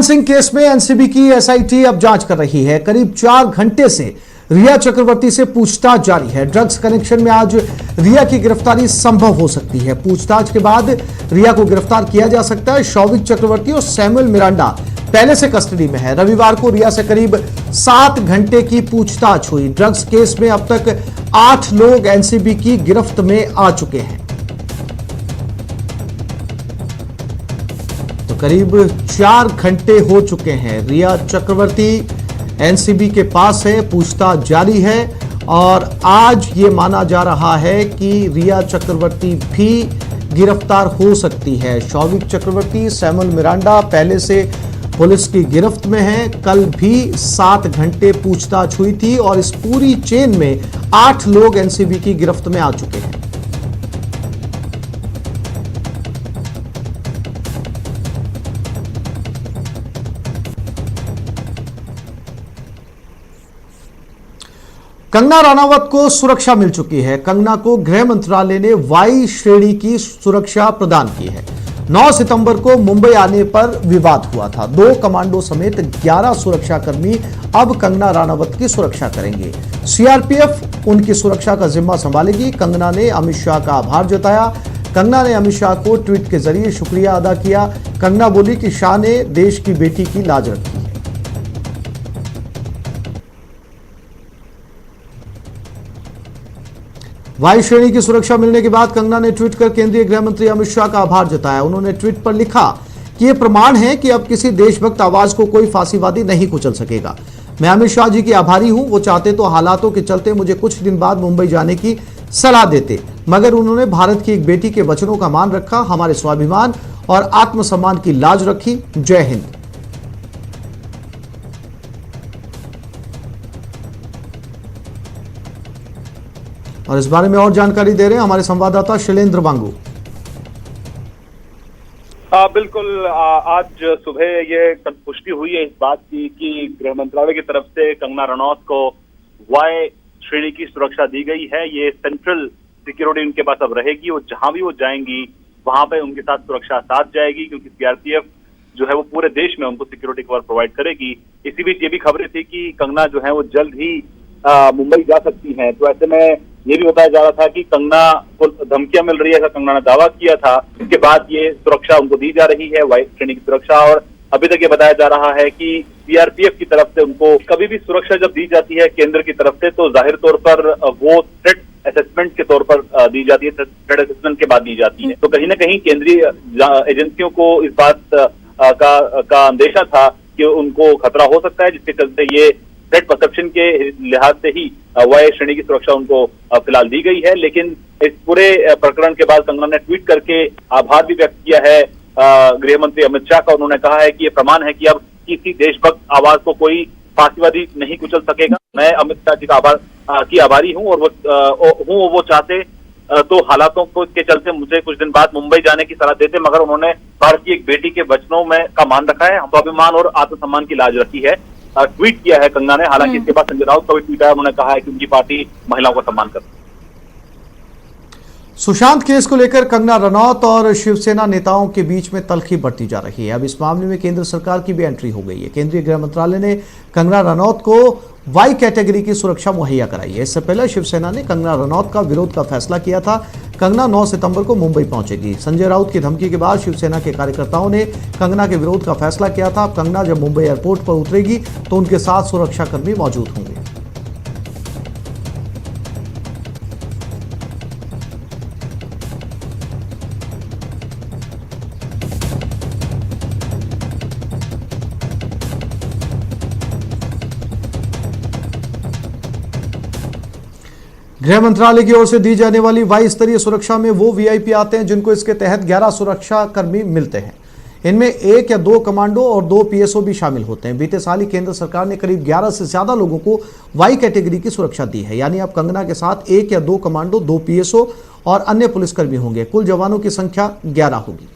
Singh case में NCB की SIT अब जांच कर रही है। करीब 4 घंटे से रिया चक्रवर्ती से पूछताछ जारी है। ड्रग्स कनेक्शन में आज रिया की गिरफ्तारी संभव हो सकती है। पूछताछ के बाद रिया को गिरफ्तार किया जा सकता है। शौविक चक्रवर्ती और सैमुअल मिरांडा पहले से कस्टडी में है। रविवार को रिया से करीब 7 घंटे की पूछताछ हुई। ड्रग्स केस में अब तक 8 लोग एनसीबी की गिरफ्त में आ चुके हैं। तो करीब 4 घंटे हो चुके हैं। रिया चक्रवर्ती एनसीबी के पास है, पूछताछ जारी है और आज ये माना जा रहा है कि रिया चक्रवर्ती भी गिरफ्तार हो सकती है। शौविक चक्रवर्ती, सैमुअल मिरांडा पहले से पुलिस की गिरफ्त में हैं। कल भी 7 घंटे पूछताछ हुई थी और इस पूरी चेन में 8 लोग एनसीबी की गिरफ्त में आ चुके हैं। कंगना रनावत को सुरक्षा मिल चुकी है। कंगना को गृह मंत्रालय ने वाई श्रेणी की सुरक्षा प्रदान की है। 9 सितंबर को मुंबई आने पर विवाद हुआ था। 2 कमांडो समेत 11 सुरक्षाकर्मी अब कंगना रनावत की सुरक्षा करेंगे। सीआरपीएफ उनकी सुरक्षा का जिम्मा संभालेगी। कंगना ने अमित शाह का आभार जताया। कंगना ने अमित शाह को ट्वीट के जरिए शुक्रिया अदा किया। कंगना बोली कि शाह ने देश की बेटी की लाज रखी। वायु श्रेणी की सुरक्षा मिलने के बाद कंगना ने ट्वीट कर केंद्रीय गृह मंत्री अमित शाह का आभार जताया। उन्होंने ट्वीट पर लिखा कि यह प्रमाण है कि अब किसी देशभक्त आवाज को कोई फांसीवादी नहीं कुचल सकेगा। मैं अमित शाह जी की आभारी हूं। वो चाहते तो हालातों के चलते मुझे कुछ दिन बाद मुंबई जाने की सलाह देते, मगर उन्होंने भारत की एक बेटी के वचनों का मान रखा, हमारे स्वाभिमान और आत्मसम्मान की लाज रखी। जय हिंद। और इस बारे में और जानकारी दे रहे हैं हमारे संवाददाता शैलेंद्र वांगू। बिल्कुल, आज सुबह ये पुष्टि हुई है इस बात की कि गृह मंत्रालय की तरफ से कंगना रनौत को वाई श्रेणी की सुरक्षा दी गई है। ये सेंट्रल सिक्योरिटी उनके पास अब रहेगी और जहां भी वो जाएंगी वहां पे उनके साथ सुरक्षा साथ जाएगी, क्योंकि सीआरपीएफ जो है वो पूरे देश में उनको सिक्योरिटी कवर प्रोवाइड करेगी। इसी बीच ये भी खबरें थी कि कंगना जो है वो जल्द ही मुंबई जा सकती हैं। तो ऐसे में ये भी बताया जा रहा था कि कंगना को धमकियां मिल रही है, ऐसा कंगना ने दावा किया था। इसके बाद ये सुरक्षा उनको दी जा रही है, वाई श्रेणी की सुरक्षा। और अभी तक ये बताया जा रहा है कि सीआरपीएफ की तरफ से उनको कभी भी सुरक्षा जब दी जाती है केंद्र की तरफ से, तो जाहिर तौर पर वो थ्रेट असेसमेंट के तौर पर दी जाती है, थ्रेट असेसमेंट के बाद दी जाती है। तो कहीं ना कहीं केंद्रीय एजेंसियों को इस बात का अंदेशा था कि उनको खतरा हो सकता है, जिसके चलते ये थ्रेट परसेप्शन के लिहाज से ही वाई श्रेणी की सुरक्षा उनको फिलहाल दी गई है। लेकिन इस पूरे प्रकरण के बाद कंगना ने ट्वीट करके आभार भी व्यक्त किया है गृह मंत्री अमित शाह का। उन्होंने कहा है कि ये प्रमाण है कि अब किसी देशभक्त आवाज को कोई फांसीवादी नहीं कुचल सकेगा। मैं अमित शाह जी का की आभारी हूं और वो चाहते तो हालातों के चलते मुझे कुछ दिन बाद मुंबई जाने की सलाह देते, मगर उन्होंने भारत की एक बेटी के वचनों में का मान रखा है, स्वाभिमान और आत्मसम्मान की लाज रखी है। ट्वीट किया है कंगना ने। हालांकि इसके बाद संजय राउत का भी ट्वीट आया, उन्होंने कहा है कि उनकी पार्टी महिलाओं का सम्मान करती है। सुशांत केस को लेकर कंगना रनौत और शिवसेना नेताओं के बीच में तल्खी बढ़ती जा रही है। अब इस मामले में केंद्र सरकार की भी एंट्री हो गई है। केंद्रीय गृह मंत्रालय ने कंगना रनौत को वाई कैटेगरी की सुरक्षा मुहैया कराई है। इससे पहले शिवसेना ने कंगना रनौत का विरोध का फैसला किया था। कंगना 9 सितंबर को मुंबई पहुंचेगी। संजय राउत की धमकी के बाद शिवसेना के कार्यकर्ताओं ने कंगना के विरोध का फैसला किया था। अब कंगना जब मुंबई एयरपोर्ट पर उतरेगी तो उनके साथ सुरक्षाकर्मी मौजूद होंगे। गृह मंत्रालय की ओर से दी जाने वाली वाई स्तरीय सुरक्षा में वो वीआईपी आते हैं जिनको इसके तहत 11 सुरक्षा कर्मी मिलते हैं। इनमें 1 या 2 कमांडो और 2 पीएसओ भी शामिल होते हैं। बीते साल ही केंद्र सरकार ने करीब 11 से ज्यादा लोगों को वाई कैटेगरी की सुरक्षा दी है। यानी अब कंगना के साथ 1 या 2 कमांडो, 2 पीएसओ और अन्य पुलिसकर्मी होंगे। कुल जवानों की संख्या 11 होगी।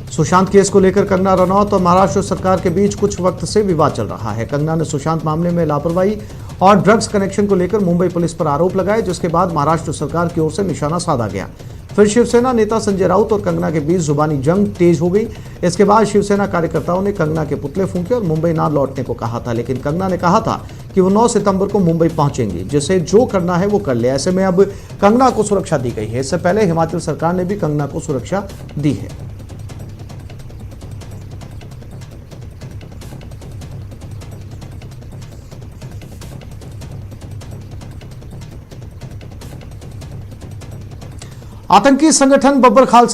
सुशांत केस को लेकर कंगना रनौत और महाराष्ट्र सरकार के बीच कुछ वक्त से विवाद चल रहा है। कंगना ने सुशांत मामले में लापरवाही और ड्रग्स कनेक्शन को लेकर मुंबई पुलिस पर आरोप लगाए, जिसके बाद महाराष्ट्र सरकार की ओर से निशाना साधा गया। फिर शिवसेना नेता संजय राउत और कंगना के बीच जुबानी जंग तेज हो गई। इसके बाद शिवसेना कार्यकर्ताओं ने कंगना के पुतले फूंके और मुंबई ना लौटने को कहा था, लेकिन कंगना ने कहा था कि वो 9 सितंबर को मुंबई पहुंचेंगी, जिसे जो करना है वो कर ले। ऐसे में अब कंगना को सुरक्षा दी गई है। इससे पहले हिमाचल सरकार ने भी कंगना को सुरक्षा दी है। आतंकी संगठन बब्बर खालसा